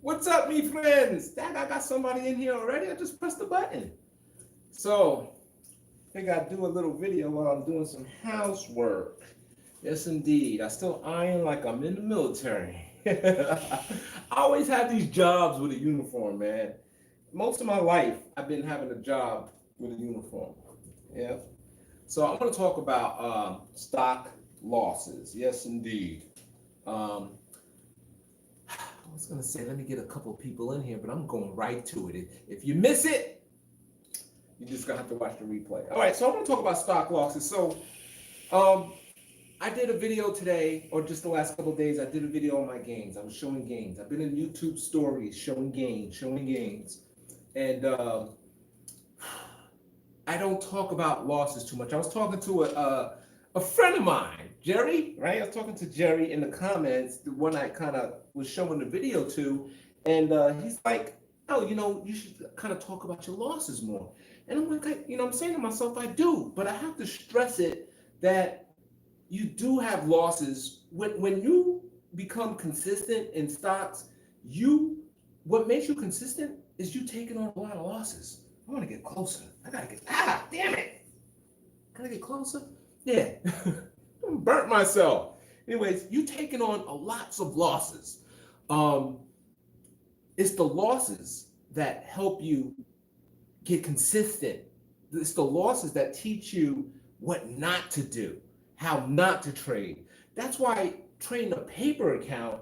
What's up, me friends? Dad, I got somebody in here already. I just pressed the button. So, I think I'd do a little video while I'm doing some housework. Yes, indeed. I still iron like I'm in the military. I always had these jobs with a uniform, man. Most of my life, I've been having a job with a uniform. Yeah. So, I'm going to talk about stock losses. Yes, indeed. Um, I was gonna say, let me get a couple people in here, but I'm going right to it. If you miss it, you just gonna have to watch the replay. All right, so I'm gonna talk about stock losses. So, um, I did a video today, or just the last couple of days. I did a video on my gains. I was showing gains. I've been in YouTube stories showing gains, and I don't talk about losses too much. I was talking to a friend of mine, Jerry, right? I was talking to Jerry in the comments, the one I kind of was showing the video to, and he's like, "Oh, you should kind of talk about your losses more." And I'm like, I'm saying to myself, I do, but I have to stress it that you do have losses when you become consistent in stocks. What makes you consistent is you taking on a lot of losses. I want to get closer. I gotta get damn it. Gotta get closer. Yeah. Burnt myself. Anyways, you taking on a lots of losses. Um, it's the losses that help you get consistent. It's the losses that teach you what not to do, how not to trade. That's why trading a paper account,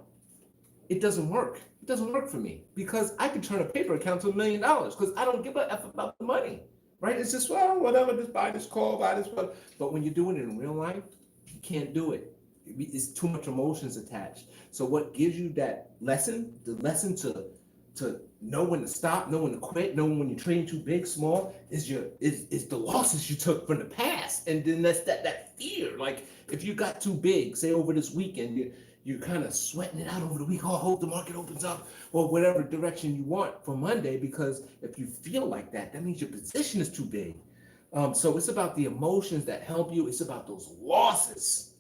it doesn't work. It doesn't work for me because I could turn a paper account to $1 million because I don't give a F about the money, right? It's just, well, whatever, just buy this call, buy this one. But when you're doing it in real life, you can't do it. It's too much emotions attached. So what gives you that lesson, the lesson to know when to stop, know when to quit, know when you're trading too big, small, is the losses you took from the past. And then that's that fear. Like if you got too big, say over this weekend, you're kind of sweating it out over the week. Oh, I hope the market opens up or whatever direction you want for Monday, because if you feel like that, that means your position is too big. So it's about the emotions that help you. It's about those losses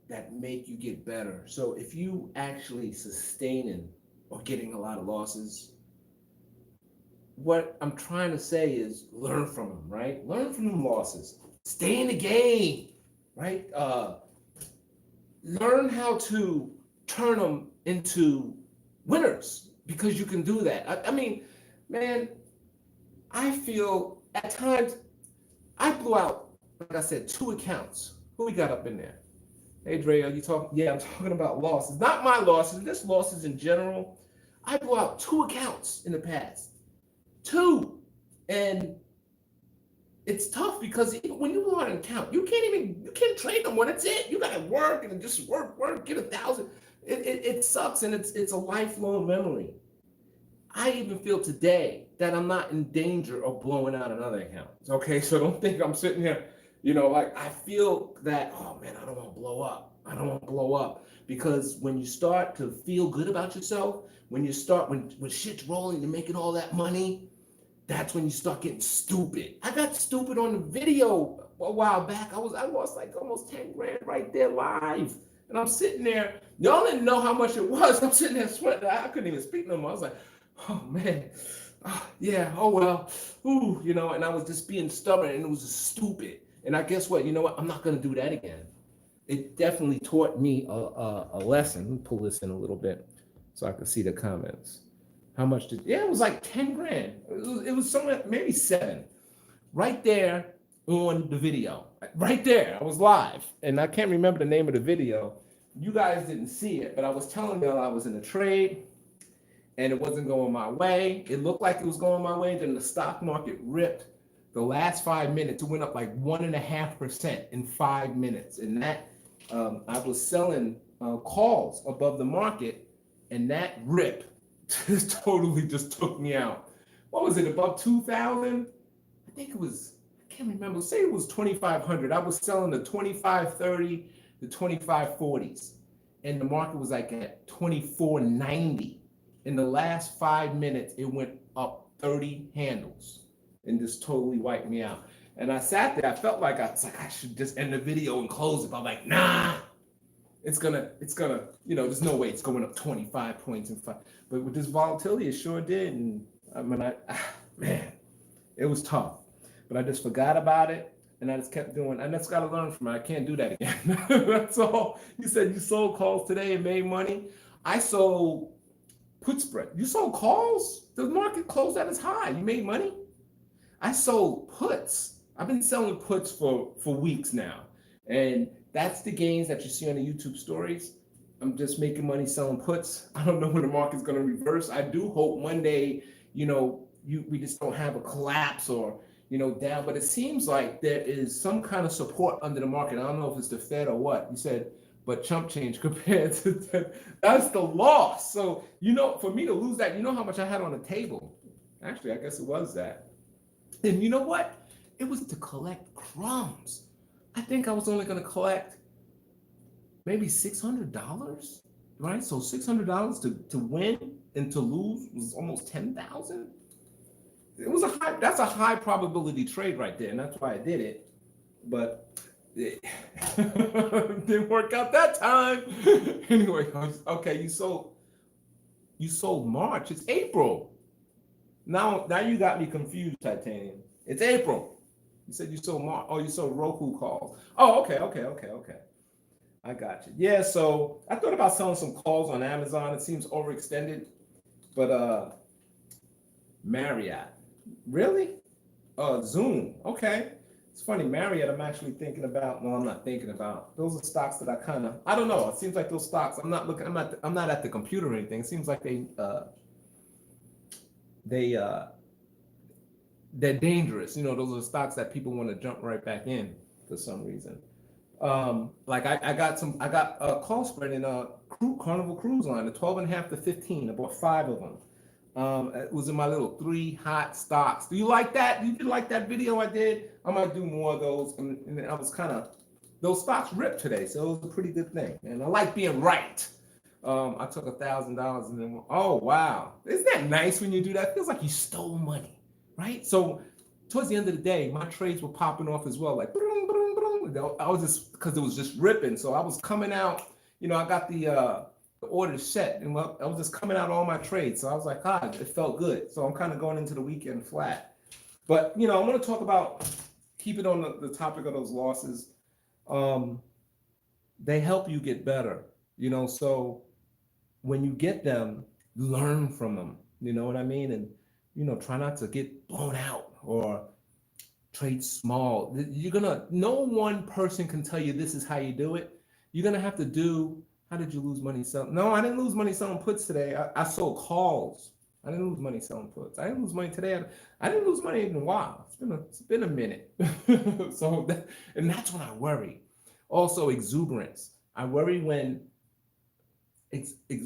that make you get better. So if you actually sustaining or getting a lot of losses, what I'm trying to say is learn from them, right? Learn from them losses. Stay in the game, right? Learn how to turn them into winners because you can do that. I mean, man, I feel at times I blew out, like I said, 2 accounts. Who we got up in there? Hey, Dre, are you talking? Yeah, I'm talking about losses. Not my losses, just losses in general. I blew out 2 accounts in the past. 2. And it's tough because when you blow out an account, you can't trade no more. That's it. You gotta work and just work, get 1,000. It sucks, and it's a lifelong memory. I even feel today that I'm not in danger of blowing out another account. Okay, so don't think I'm sitting here, like I feel that, oh man, I don't want to blow up. I don't want to blow up. Because when you start to feel good about yourself, when shit's rolling, you're making all that money, that's when you start getting stupid. I got stupid on the video a while back. I lost like almost 10 grand right there live. And I'm sitting there, y'all didn't know how much it was. I'm sitting there sweating. I couldn't even speak no more. I was like, oh man, yeah, oh well, ooh, and I was just being stubborn, and it was just stupid. And I guess what, I'm not gonna do that again. It definitely taught me a lesson. Let me pull this in a little bit so I can see the comments. How much it was like 10 grand. It was somewhere, maybe 7. Right there on the video. Right there. I was live. And I can't remember the name of the video. You guys didn't see it, but I was telling y'all I was in a trade and it wasn't going my way. It looked like it was going my way. Then the stock market ripped. The last 5 minutes, it went up like 1.5% in 5 minutes. And that, I was selling calls above the market, and that rip totally just took me out. What was it, above 2,000? I think it was, I can't remember. Say it was 2,500. I was selling the 2,530, the 2,540s. And the market was like at 2,490. In the last 5 minutes, it went up 30 handles and just totally wiped me out. And I sat there, I felt like I should just end the video and close it. But I'm like, nah, there's no way it's going up 25 points in five. But with this volatility, it sure did. And I mean, man, it was tough. But I just forgot about it. And I just kept doing, I just got to learn from it. I can't do that again. That's all. You said you sold calls today and made money. I sold put spread. You sold calls? The market closed at its high. You made money? I sold puts. I've been selling puts for weeks now. And that's the gains that you see on the YouTube stories. I'm just making money selling puts. I don't know when the market's going to reverse. I do hope Monday, we just don't have a collapse or, down. But it seems like there is some kind of support under the market. I don't know if it's the Fed or what. You said, but chump change compared to that's the loss. So, for me to lose that, how much I had on the table. Actually, I guess it was that. And you know what? It was to collect crumbs. I think I was only going to collect maybe $600, right? So $600 to win and to lose was almost 10,000. It was that's a high probability trade right there, and that's why I did it. But it didn't work out that time. Anyway, okay, you sold March. It's April. Now you got me confused, Titanium. It's April. You said you sold March. Oh, you sold Roku calls. Oh, okay. I got you. Yeah, so I thought about selling some calls on Amazon. It seems overextended, but Marriott, really? Zoom, okay. It's funny, Marriott. I'm actually thinking about. No, I'm not thinking about. Those are stocks that I don't know. It seems like those stocks. I'm not at the computer or anything. It seems like they're dangerous. Those are stocks that people want to jump right back in for some reason. Like I got a call spread in Carnival Cruise Line, the 12.5 to 15. I bought 5 of them. It was in my little 3 hot stocks. Do you like that? You did like that video I did? I might do more of those. And I was those stocks ripped today, so it was a pretty good thing. And I like being right. I took $1,000 and then, oh wow, isn't that nice when you do that? It feels like you stole money, right? So towards the end of the day, my trades were popping off as well, like boom, boom, boom. I was just because it was just ripping. So I was coming out. I got the order set, and I was just coming out all my trades. So I was like, it felt good. So I'm kind of going into the weekend flat. But I want to talk about keep it on the topic of those losses. They help you get better. So when you get them, learn from them. You know what I mean? And try not to get blown out or trade small. No one person can tell you this is how you do it. You're gonna have to do. How did you lose money selling? No, I didn't lose money selling puts today. I sold calls. I didn't lose money selling puts. I didn't lose money today. I didn't lose money in a while. It's been a minute. So that's when I worry. Also exuberance. I worry when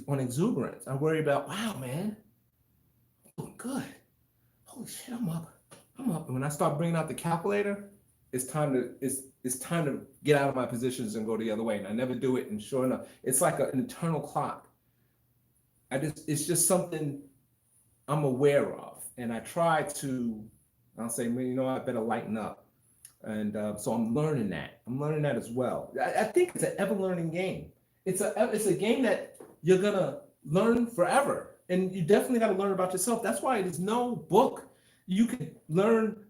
on exuberance. I worry about, wow, man, I'm doing good. Holy shit, I'm up. And when I start bringing out the calculator, it's time to get out of my positions and go the other way. And I never do it. And sure enough, it's like an internal clock. It's just something I'm aware of. And I try to, I'll say, I better lighten up. And so I'm learning that. As well. I think it's an ever-learning game. It's a game that you're gonna learn forever, and you definitely got to learn about yourself. That's why there's no book. You can learn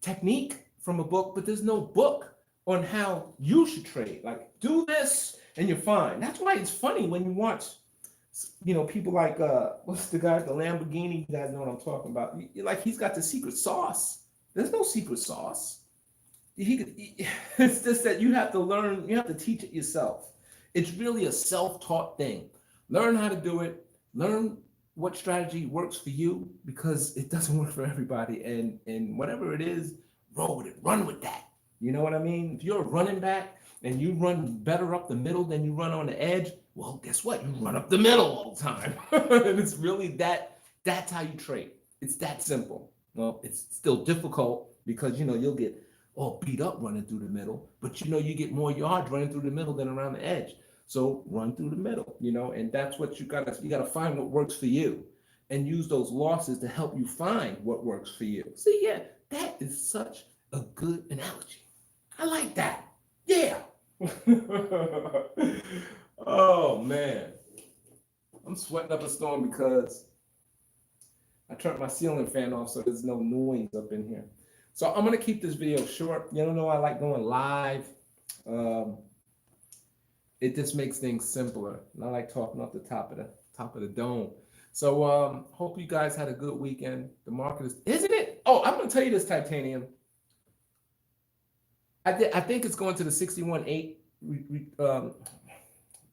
technique from a book, but there's no book on how you should trade. Like, do this and you're fine. That's why it's funny when you watch, people like what's the guy, the Lamborghini. You guys know what I'm talking about. Like, he's got the secret sauce. There's no secret sauce. It's just that you have to learn. You have to teach it yourself. It's really a self-taught thing. Learn how to do it. Learn what strategy works for you, because it doesn't work for everybody. And whatever it is, roll with it. Run with that. You know what I mean? If you're a running back and you run better up the middle than you run on the edge, well, guess what? You run up the middle all the time. And it's really that's how you trade. It's that simple. Well, it's still difficult because, you'll get all beat up running through the middle, but you get more yards running through the middle than around the edge. So run through the middle, and that's what you gotta find what works for you and use those losses to help you find what works for you. See, yeah, that is such a good analogy. I like that. Yeah. Oh man, I'm sweating up a storm because I turned my ceiling fan off so there's no noise up in here. So I'm gonna keep this video short. You don't know I like going live. Um, it just makes things simpler. And I like talking off the top of the dome. So hope you guys had a good weekend. The market is, isn't it? Oh, I'm gonna tell you this, titanium. I think it's going to the 61.8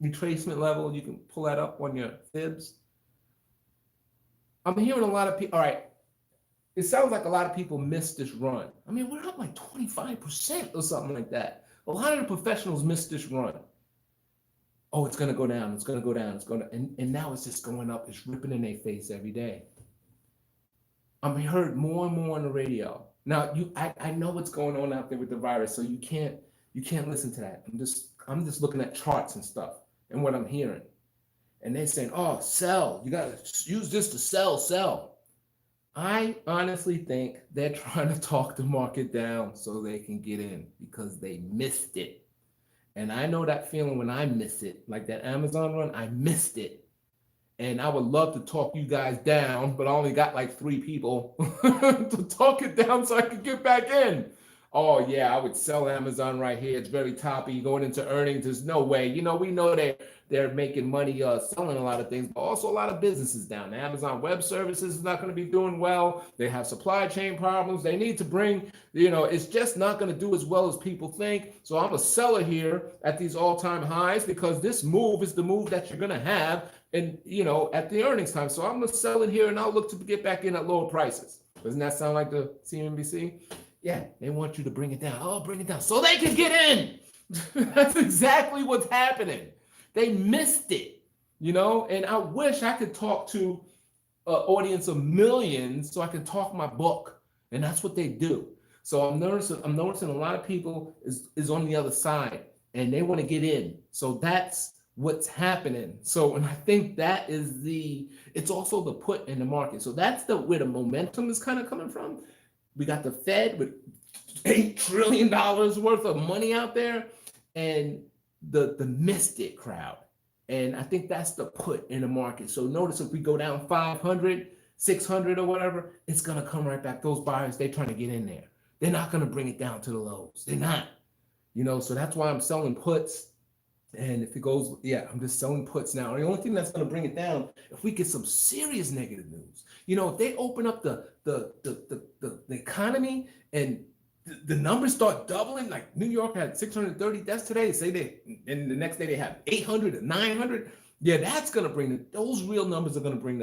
retracement level. You can pull that up on your fibs. I'm hearing a lot of people. All right, it sounds like a lot of people missed this run. I mean, we're up like 25% or something like that. A lot of the professionals missed this run. Oh, it's gonna go down. It's gonna go down. It's gonna, and now it's just going up. It's ripping in their face every day. I'm heard more and more on the radio. Now I know what's going on out there with the virus, so you can't listen to that. I'm just looking at charts and stuff and what I'm hearing. And they're saying, oh, sell. You gotta use this to sell. I honestly think they're trying to talk the market down so they can get in because they missed it. And I know that feeling when I miss it, like that Amazon run, I missed it. And I would love to talk you guys down, but I only got like 3 people to talk it down so I could get back in. Oh yeah, I would sell Amazon right here. It's very toppy. Going into earnings, there's no way. You know, we know they're making money selling a lot of things, but also a lot of businesses down. Amazon Web Services is not going to be doing well. They have supply chain problems. They need to bring, it's just not going to do as well as people think. So I'm a seller here at these all-time highs because this move is the move that you're going to have and at the earnings time. So I'm going to sell it here and I'll look to get back in at lower prices. Doesn't that sound like the CNBC? Yeah, they want you to bring it down. Oh, bring it down so they can get in. That's exactly what's happening. They missed it, and I wish I could talk to an audience of millions so I can talk my book. And that's what they do. So I'm noticing a lot of people is on the other side and they want to get in. So that's what's happening. So, and I think that is it's also the put in the market. So that's where the momentum is kind of coming from. We got the Fed with $8 trillion worth of money out there and the mystic crowd. And I think that's the put in the market. So notice if we go down 500, 600 or whatever, it's going to come right back. Those buyers, they're trying to get in there. They're not going to bring it down to the lows. They're not, so that's why I'm selling puts. And if it goes, I'm just selling puts now. The only thing that's going to bring it down, if we get some serious negative news, if they open up the economy and the numbers start doubling, like New York had 630 deaths today, and the next day they have 800 and 900. Yeah, that's going to bring those real numbers are going to bring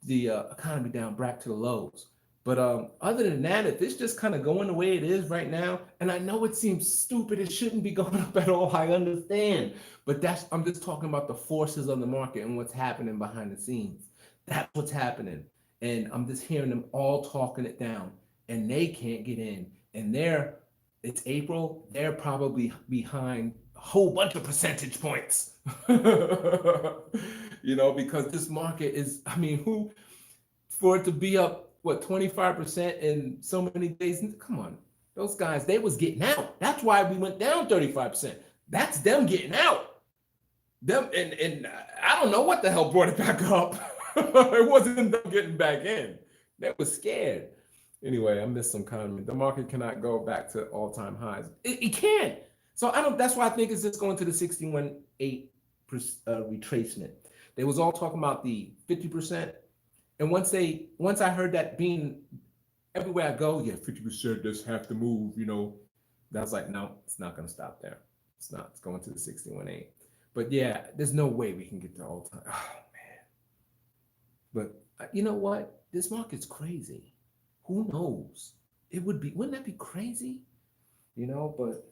the economy down back to the lows. But other than that, if it's just kind of going the way it is right now, and I know it seems stupid, it shouldn't be going up at all, I understand. But I'm just talking about the forces of the market and what's happening behind the scenes. That's what's happening. And I'm just hearing them all talking it down, and they can't get in. And it's April, they're probably behind a whole bunch of percentage points. Because this market is, for it to be up, 25% in so many days? Come on, those guys, they was getting out. That's why we went down 35%. That's them getting out. Them and I don't know what the hell brought it back up. It wasn't them getting back in. They was scared. Anyway, I missed some comment. The market cannot go back to all-time highs. It can't. So that's why I think it's just going to the 61.8 retracement. They was all talking about the 50%. And once I heard that being everywhere I go, 50% does have to move, that was like, no, it's not going to stop there. It's not. It's going to the 61.8. But yeah, there's no way we can get to all time. Oh man. But you know what? This market's crazy. Who knows? Wouldn't that be crazy? But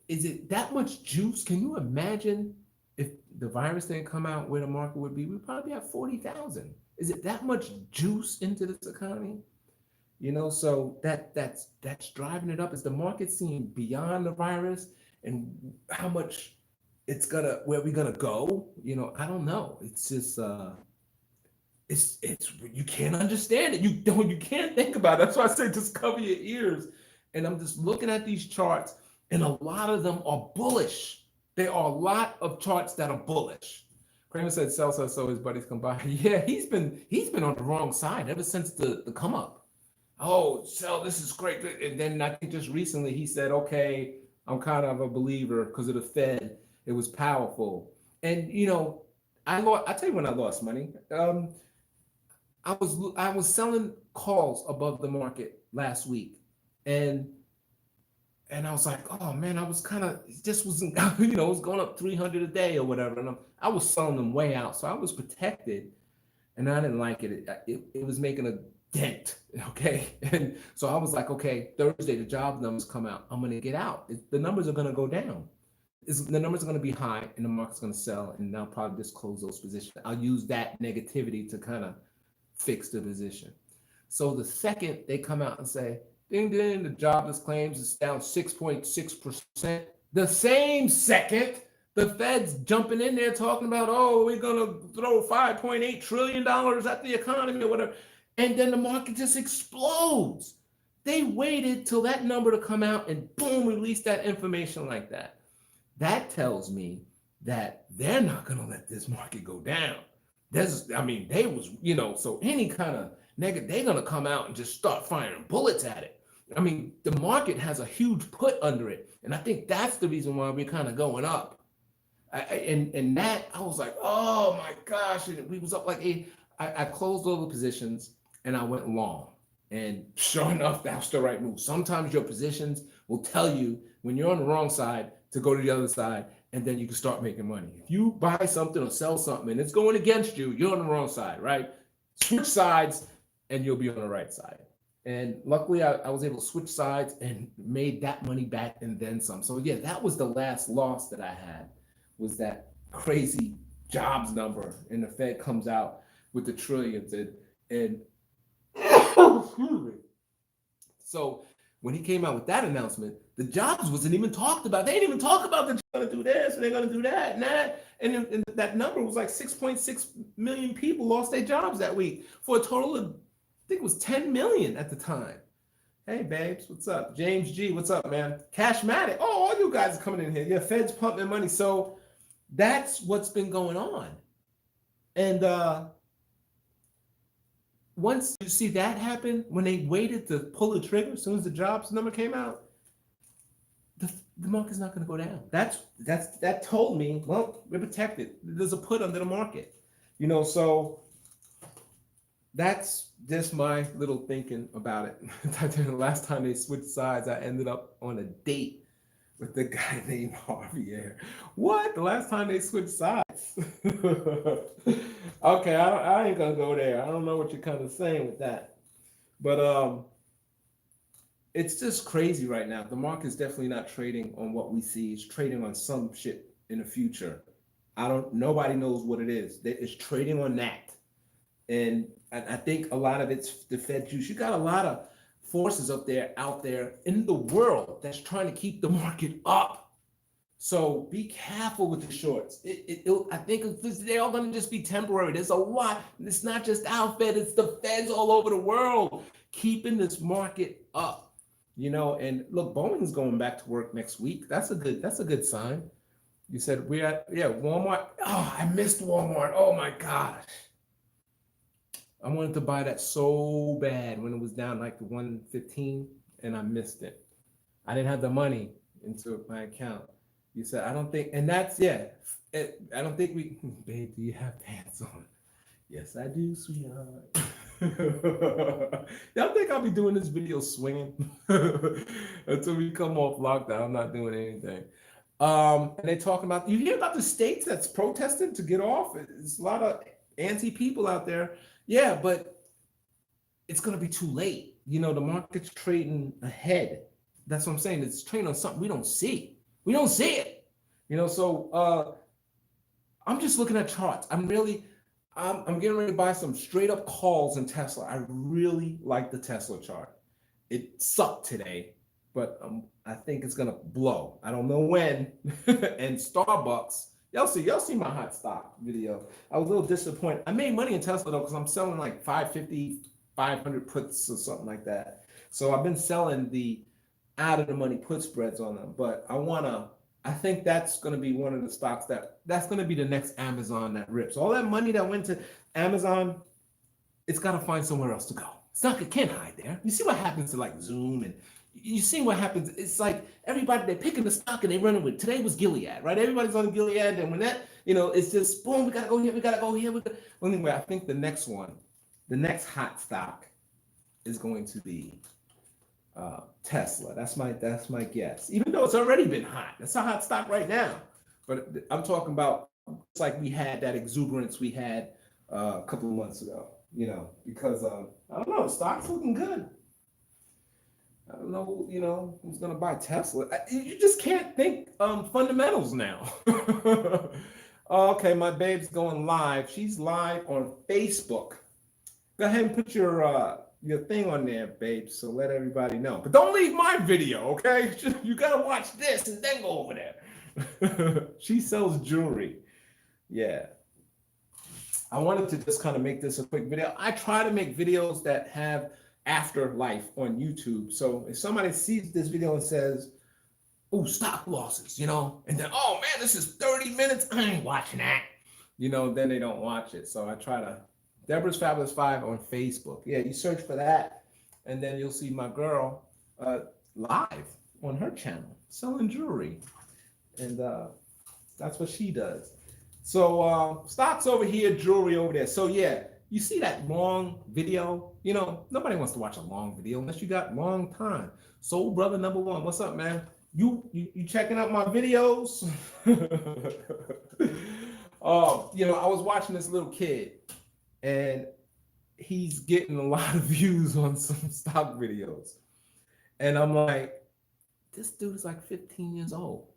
is it that much juice? Can you imagine if the virus didn't come out, where the market would be? We'd probably have 40,000. Is it that much juice into this economy? So that's driving it up. Is the market seeing beyond the virus and how much where we're gonna go? I don't know. It's just it's you can't understand it. You can't think about it. That's why I say just cover your ears. And I'm just looking at these charts. and a lot of them are bullish. There are a lot of charts that are bullish. Kramer said, "Sell, sell, so his buddies come by." Yeah, he's been on the wrong side ever since the come up. Oh, sell, this is great. And then I think just recently he said, "Okay, I'm kind of a believer because of the Fed. It was powerful." And I tell you when I lost money. I was selling calls above the market last week, and I was like, oh man, I was kind of, it just wasn't, it was going up 300 a day or whatever, and I was selling them way out, so I was protected, and I didn't like it. It was making a dent, okay, and so I was like, okay, Thursday the job numbers come out, I'm gonna get out. The numbers are gonna go down. The numbers are gonna be high, and the market's gonna sell, and I'll probably just close those positions. I'll use that negativity to kind of fix the position. So the second they come out and say, ding, ding, the jobless claims is down 6.6%. The same second, the Fed's jumping in there talking about, oh, we're going to throw $5.8 trillion at the economy or whatever. And then the market just explodes. They waited till that number to come out and boom, release that information like that. That tells me that they're not going to let this market go down. They was, so any kind of negative, they're going to come out and just start firing bullets at it. I mean, the market has a huge put under it. And I think that's the reason why we're kind of going up. And that, I was like, oh my gosh. And we was up like eight. I closed all the positions and I went long. And sure enough, that's the right move. Sometimes your positions will tell you when you're on the wrong side to go to the other side, and then you can start making money. If you buy something or sell something and it's going against you, you're on the wrong side, right? Switch sides and you'll be on the right side. And luckily, I was able to switch sides and made that money back and then some. So yeah, that was the last loss that I had, was that crazy jobs number. And the Fed comes out with the trillions. And excuse me. So when he came out with that announcement, the jobs wasn't even talked about. They didn't even talk about they're going to do this and they're going to do that and that. And that number was like 6.6 million people lost their jobs that week for a total of, I think it was 10 million at the time. Hey, babes, what's up? James G, what's up, man? Cashmatic. Oh, all you guys are coming in here. Yeah, Fed's pumping money. So that's what's been going on. And once you see that happen, when they waited to pull the trigger, as soon as the jobs number came out, the market's not going to go down. That told me, well, we're protected. There's a put under the market, so that's just my little thinking about it. The last time they switched sides, I ended up on a date with the guy named Javier. What? The last time they switched sides? Okay, I ain't gonna go there. I don't know what you're kind of saying with that, but it's just crazy right now. The market's definitely not trading on what we see. It's trading on some shit in the future. Nobody knows what it is. It's trading on that. And I think a lot of it's the Fed juice. You got a lot of forces out there in the world that's trying to keep the market up. So be careful with the shorts. I think they're all going to just be temporary. There's a lot. It's not just our Fed. It's the Feds all over the world keeping this market up. And look, Boeing's going back to work next week. That's a good sign. You said Walmart. Oh, I missed Walmart. Oh my gosh. I wanted to buy that so bad when it was down like to 115 and I missed it. I didn't have the money into my account. You said, I don't think, and that's, I don't think babe, do you have pants on? Yes, I do, sweetheart. Y'all think I'll be doing this video swinging until we come off lockdown? I'm not doing anything. And they talking about, you hear about the states that's protesting to get off? There's a lot of anti-people out there. Yeah, but it's going to be too late. The market's trading ahead. That's what I'm saying. It's trading on something we don't see. We don't see it. So I'm just looking at charts. I'm getting ready to buy some straight up calls in Tesla. I really like the Tesla chart. It sucked today, but I think it's going to blow. I don't know when. And Starbucks. Y'all see my hot stock video. I was a little disappointed. I made money in Tesla though, because I'm selling like 550, 500 puts or something like that. So I've been selling the out of the money put spreads on them. But I think that's gonna be one of the stocks that's gonna be the next Amazon that rips. All that money that went to Amazon, it's got to find somewhere else to go. It's not, it can't hide there. You see what happens to like Zoom, and you see what happens. It's like everybody, they're picking the stock and they running with. Today was Gilead, right? Everybody's on Gilead, and when that, it's just boom, we gotta go here, we gotta go here. Well, anyway, I think the next hot stock is going to be Tesla. That's my guess. Even though it's already been hot, it's a hot stock right now. But I'm talking about, it's like we had that exuberance we had a couple of months ago. Because I don't know, stock's looking good. I don't know, who's gonna buy Tesla. You just can't think fundamentals now. Okay, my babe's going live. She's live on Facebook. Go ahead and put your thing on there, babe, so let everybody know. But don't leave my video, okay? You gotta watch this and then go over there. She sells jewelry. Yeah. I wanted to just kind of make this a quick video. I try to make videos that have afterlife on YouTube. So if somebody sees this video and says, "Oh, stock losses," and then, "Oh man, this is 30 minutes. I ain't watching that." Then they don't watch it. So I try to. Deborah's Fabulous 5 on Facebook. Yeah, you search for that, and then you'll see my girl live on her channel selling jewelry, and that's what she does. So stocks over here, jewelry over there. So yeah, you see that long video? Nobody wants to watch a long video unless you got long time. Soul Brother number 1, what's up, man? You checking out my videos? I was watching this little kid, and he's getting a lot of views on some stock videos, and I'm like, this dude is like 15 years old.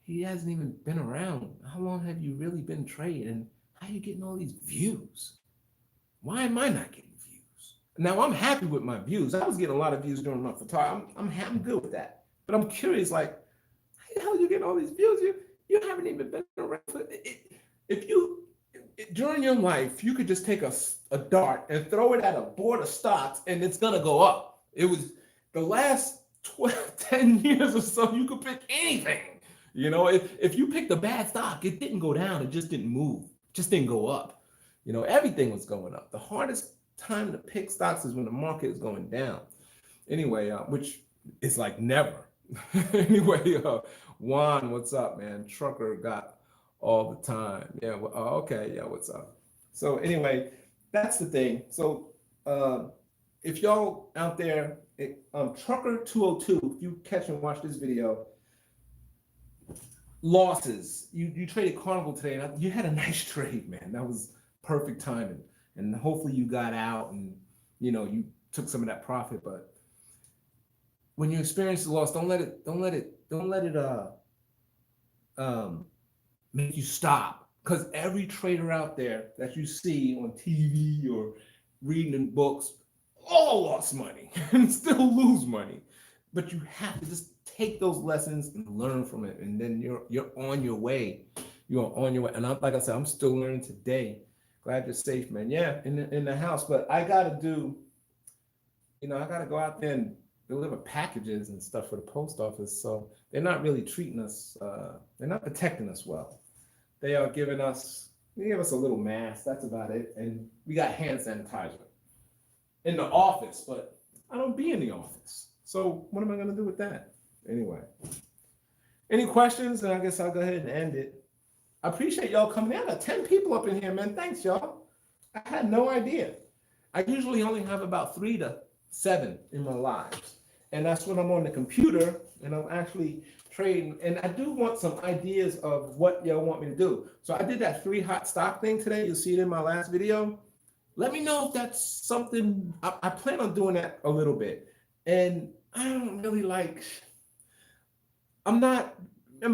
He hasn't even been around. How long have you really been trading? And how are you getting all these views? Why am I not getting views? Now, I'm happy with my views. I was getting a lot of views during my photography. I'm good with that. But I'm curious, like, how the hell are you getting all these views? You haven't even been around for it. During your life, you could just take a dart and throw it at a board of stocks, and it's going to go up. It was the last 10 years or so, you could pick anything. If you picked a bad stock, it didn't go down. It just didn't move. It just didn't go up. Everything was going up. The hardest time to pick stocks is when the market is going down. Anyway, which is like never. Anyway, Juan, what's up, man? Trucker got all the time. Yeah. Well, okay. Yeah. What's up? So anyway, that's the thing. So if y'all out there, Trucker 202, if you catch and watch this video. Losses. You traded Carnival today, and you had a nice trade, man. That was perfect timing, and hopefully you got out and you took some of that profit. But when you experience the loss, don't let it make you stop. Because every trader out there that you see on TV or reading in books all lost money and still lose money. But you have to just take those lessons and learn from it, and then you're on your way. You're on your way. And like I said, I'm still learning today. Glad you're safe, man. Yeah, in the house, but I gotta do. I gotta go out there and deliver packages and stuff for the post office. So they're not really treating us. They're not protecting us well. They are giving us. They give us a little mask. That's about it, and we got hand sanitizer in the office, but I don't be in the office. So what am I gonna do with that? Anyway, any questions? And I guess I'll go ahead and end it. I appreciate y'all coming in. I got 10 people up in here, man. Thanks, y'all. I had no idea. I usually only have about 3 to 7 in my lives. And that's when I'm on the computer and I'm actually trading. And I do want some ideas of what y'all want me to do. So I did that 3 hot stock thing today. You'll see it in my last video. Let me know if that's something. I plan on doing that a little bit. And I don't really I'm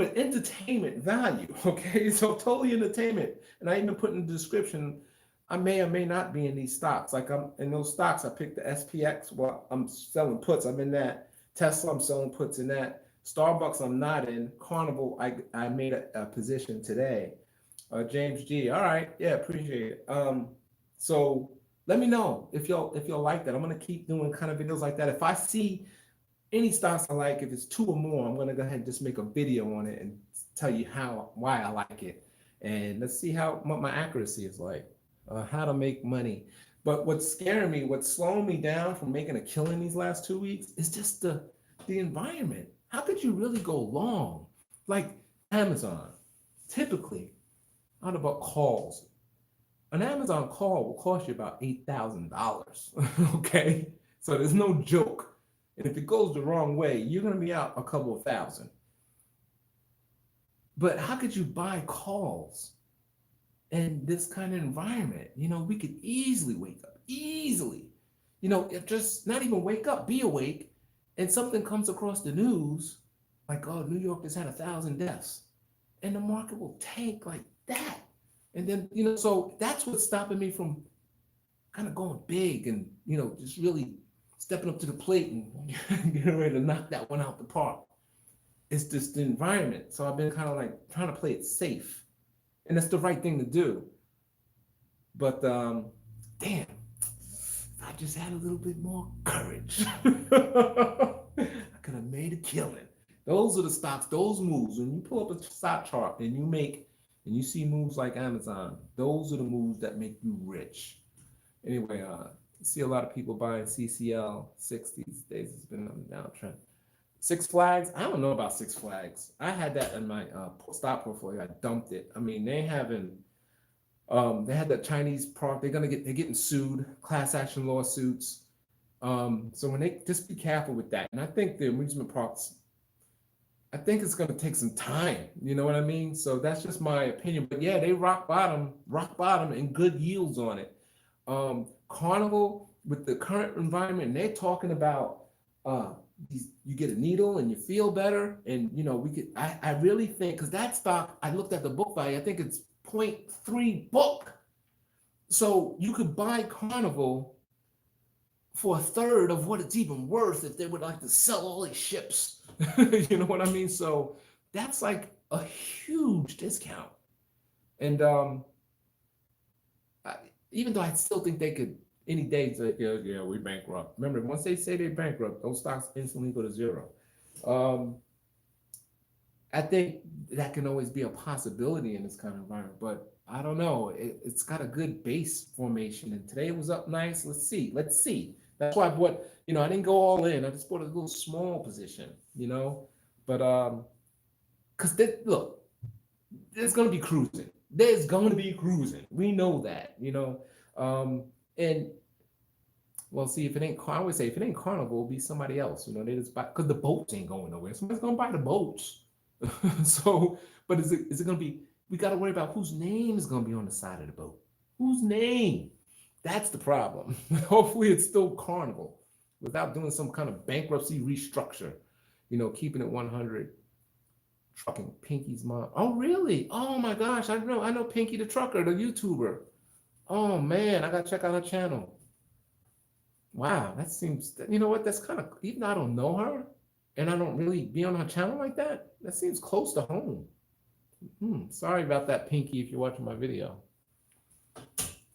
an entertainment value, okay? So totally entertainment. And I even put in the description, I may or may not be in these stocks. Like I'm in those stocks, I picked the SPX. Well, I'm selling puts. I'm in that. Tesla, I'm selling puts in that. Starbucks, I'm not in. Carnival, I made a position today. James G. All right, yeah, appreciate it. So let me know if y'all like that. I'm gonna keep doing kind of videos like that. If I see Any stocks I like, if it's two or more, I'm gonna go ahead and just make a video on it and tell you why I like it. And let's see what my accuracy is like, how to make money. But what's scaring me, what's slowing me down from making a killing these last 2 weeks is just the environment. How could you really go long? Like Amazon, typically, I don't know about calls. An Amazon call will cost you about $8,000. Okay, so there's no joke. And if it goes the wrong way, you're gonna be out a couple of thousand. But how could you buy calls in this kind of environment? We could easily wake up, easily. If just not even wake up, be awake, and something comes across the news, like, oh, New York just had 1,000 deaths, and the market will tank like that. And then, so that's what's stopping me from kind of going big and, just really stepping up to the plate and getting ready to knock that one out the park. It's just the environment. So I've been kind of like trying to play it safe. And that's the right thing to do. But damn, if I just had a little bit more courage, I could have made a killing. Those are the stocks, those moves. When you pull up a stock chart and you see moves like Amazon, those are the moves that make you rich. Anyway, see a lot of people buying CCL 6 these days. It's been on a downtrend. Six Flags, I don't know about Six Flags. I had that in my stock portfolio. I dumped it. I mean, they had that Chinese park. They're getting sued, class action lawsuits. So when they just be careful with that. And I think the amusement parks, I think it's going to take some time. You know what I mean? So that's just my opinion. But yeah, they rock bottom, and good yields on it. Carnival, with the current environment, they're talking about you get a needle and you feel better. And I really think, because that stock, I looked at the book value, I think it's 0.3 book. So you could buy Carnival for a third of what it's even worth if they would like to sell all these ships. You know what I mean? So that's like a huge discount. And even though I still think they could any day say, yeah, we bankrupt. Remember, once they say they bankrupt, those stocks instantly go to zero. I think that can always be a possibility in this kind of environment, but I don't know. It's got a good base formation, and today it was up nice. Let's see. That's why I bought, I didn't go all in. I just bought a little small position, but because look, there's going to be cruising. There's going to be cruising. We know that, and well, see, I always say, if it ain't Carnival, it'll be somebody else, they just buy, because the boats ain't going nowhere. Somebody's going to buy the boats. So, but is it going to be, we got to worry about whose name is going to be on the side of the boat. Whose name? That's the problem. Hopefully it's still Carnival without doing some kind of bankruptcy restructure, keeping it 100. Trucking, Pinky's mom. Oh, really? Oh my gosh. I know Pinky the trucker, the YouTuber. Oh man, I got to check out her channel. Wow, that seems, what? That's kind of, even though I don't know her and I don't really be on her channel like that, that seems close to home. Sorry about that, Pinky, if you're watching my video.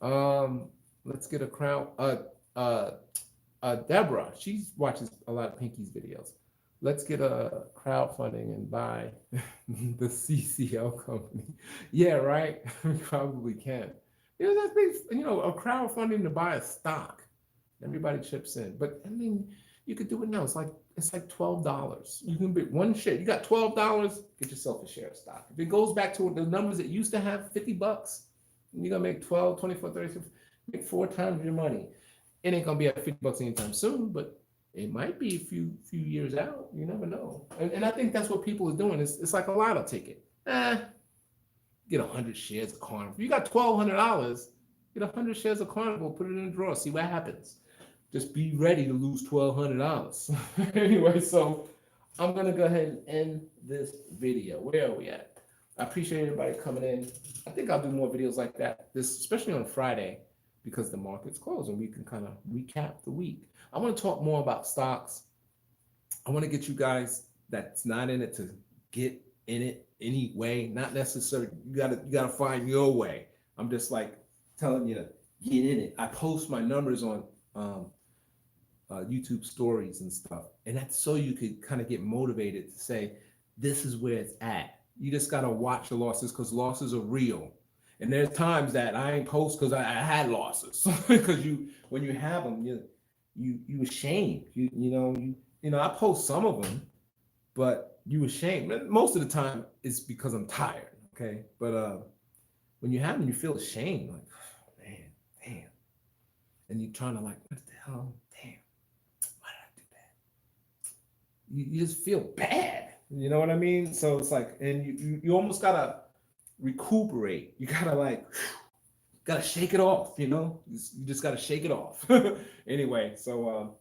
Let's get a crowd. Deborah, she watches a lot of Pinky's videos. Let's get a crowdfunding and buy the CCL company. Yeah, right. We probably can. That's big, a crowdfunding to buy a stock. Everybody chips in, but I mean, you could do it now. It's like $12. You can get one share. You got $12. Get yourself a share of stock. If it goes back to the numbers it used to have, $50, you're gonna make 12, 24, 36, make 4 times your money. It ain't gonna be at $50 anytime soon, but it might be a few years out. You never know. And I think that's what people are doing. It's like a lotto ticket. Get 100 shares of Carnival. If you got $1,200, get 100 shares of Carnival, put it in the drawer, see what happens. Just be ready to lose $1,200. Anyway, so I'm going to go ahead and end this video. Where are we at? I appreciate everybody coming in. I think I'll do more videos like that, especially on Friday, because the market's closed and we can kind of recap the week. I want to talk more about stocks. I want to get you guys that's not in it to get in it anyway. Not necessarily. You gotta find your way. I'm just like telling you to get in it. I post my numbers on YouTube stories and stuff. And that's so you could kind of get motivated to say, this is where it's at. You just got to watch the losses because losses are real. And there's times that I ain't post because I had losses. Because when you have them, you ashamed. I post some of them, but you ashamed. Most of the time it's because I'm tired. Okay. But when you have them, you feel ashamed. Like, oh, man, damn. And you're trying to like, what the hell? Damn. Why did I do that? You just feel bad. You know what I mean? So it's like, and you almost gotta recuperate. You gotta like, gotta shake it off. You just gotta shake it off. Anyway, so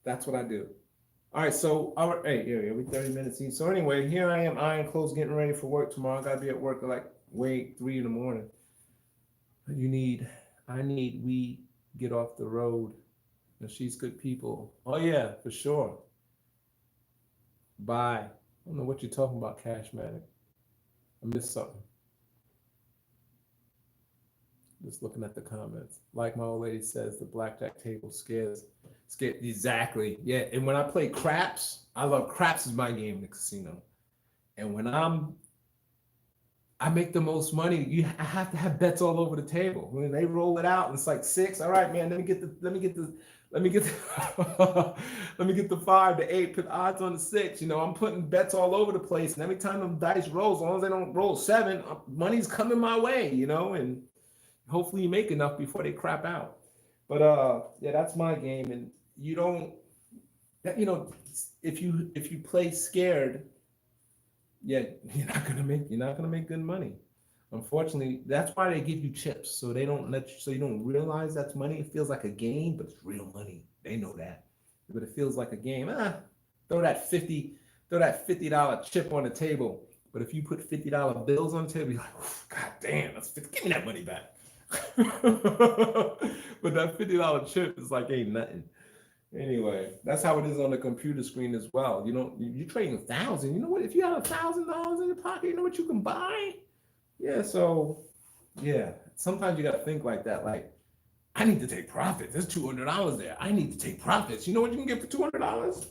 that's what I do. All right, so hey, yeah, we 30 minutes in. So anyway, here I am, iron clothes, getting ready for work tomorrow. I gotta be at work at like 3 in the morning. We get off the road. And she's good people. Oh yeah, for sure. Bye. I don't know what you're talking about, Cashmatic. I missed something. Just looking at the comments. Like my old lady says, the blackjack table scares. Exactly. Yeah. And when I play craps, I love craps is my game in the casino. And when I make the most money, I have to have bets all over the table. When they roll it out and it's like 6, all right, man, let me get the 5 to 8, put odds on the 6. I'm putting bets all over the place. And every time them dice rolls, as long as they don't roll 7, money's coming my way, and hopefully you make enough before they crap out. But yeah, that's my game. And you don't, if you play scared, yeah, you're not gonna make good money. Unfortunately, that's why they give you chips, so they don't so you don't realize that's money. It feels like a game, but it's real money. They know that, but it feels like a game. Throw that $50 chip on the table. But if you put $50 bills on the table, you're like, God damn, give me that money back. But that $50 chip is like ain't nothing. Anyway, that's how it is on the computer screen as well. You're trading 1,000. You know what? If you have $1,000 in your pocket, you know what you can buy? Yeah, so yeah. Sometimes you gotta think like that. Like, I need to take profits. There's $200 there. I need to take profits. You know what you can get for $200?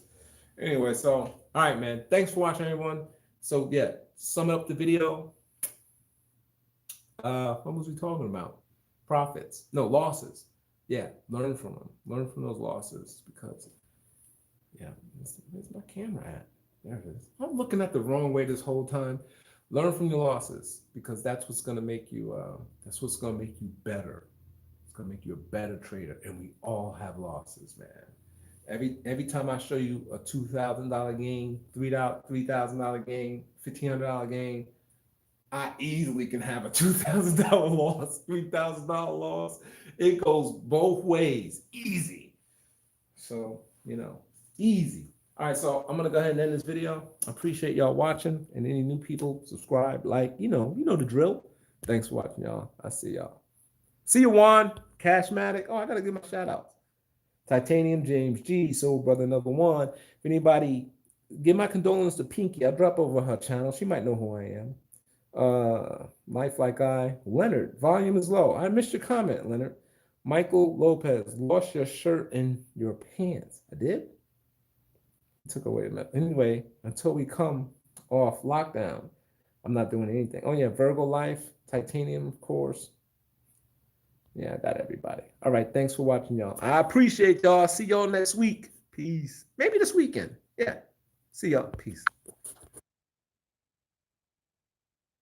Anyway, so all right, man. Thanks for watching, everyone. So yeah, summing up the video. What was we talking about? Profits. No, losses. Yeah, learn from them. Learn from those losses because, yeah, where's my camera at? There it is. I'm looking at the wrong way this whole time. Learn from your losses because that's what's going to make you. That's what's going to make you better. It's going to make you a better trader. And we all have losses, man. Every time I show you a $2,000 gain, $3,000 gain, $1,500 gain, I easily can have a $2,000 loss, $3,000 loss. It goes both ways, easy. So, easy. All right, so I'm gonna go ahead and end this video. I appreciate y'all watching, and any new people, subscribe, like, you know the drill. Thanks for watching, y'all. I see y'all. See you, Juan, Cashmatic. Oh, I gotta give my shout outs. Titanium, James G, Soul Brother Number One. If anybody, give my condolences to Pinky. I'll drop over her channel. She might know who I am. Life Like I, Leonard, volume is low. I missed your comment, Leonard. Michael Lopez, lost your shirt and your pants. I did? It took away a minute. Anyway, until we come off lockdown, I'm not doing anything. Oh yeah, Virgo Life, Titanium, of course. Yeah, I got everybody. All right, thanks for watching, y'all. I appreciate y'all. See y'all next week. Peace. Maybe this weekend. Yeah. See y'all. Peace.